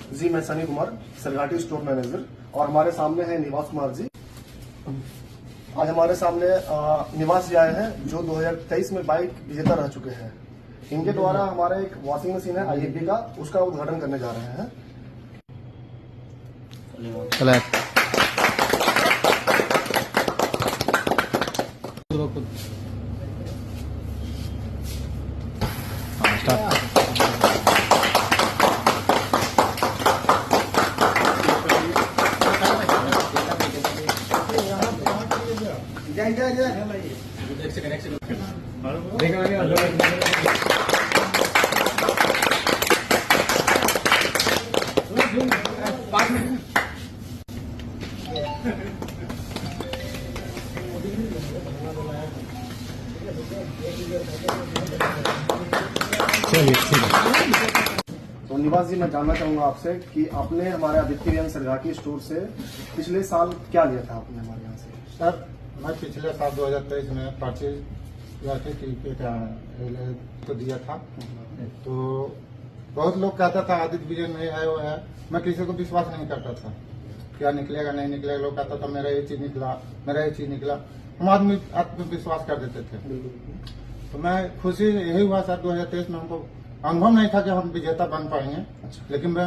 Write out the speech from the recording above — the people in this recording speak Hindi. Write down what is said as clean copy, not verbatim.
जी मैं सनी कुमार, सरघाटी स्टोर मैनेजर, और हमारे सामने है निवास कुमार जी। आज हमारे सामने निवास जी आए हैं जो 2023 में बाइक विजेता रह चुके हैं। इनके द्वारा हमारा एक वॉशिंग मशीन है IFB का, उसका उद्घाटन करने जा रहे हैं। तो निवास जी मैं जानना चाहूंगा आपसे कि आपने हमारे आदित्य विहान सरघाटी स्टोर से पिछले साल क्या लिया था आपने हमारे यहाँ से? सर मैं पिछले साल 2023 में परचेज तो दिया था। तो बहुत लोग कहता था आदित्य विजन नहीं है वो है, मैं किसी को विश्वास नहीं करता था, क्या निकलेगा नहीं निकलेगा। लोग कहता था मेरा ये चीज निकला, मेरा ये चीज निकला, हम आदमी आत्मविश्वास कर देते थे। तो मैं खुशी यही हुआ सर 2023 में हमको अनुभव नहीं था कि हम विजेता बन पाएंगे, लेकिन मैं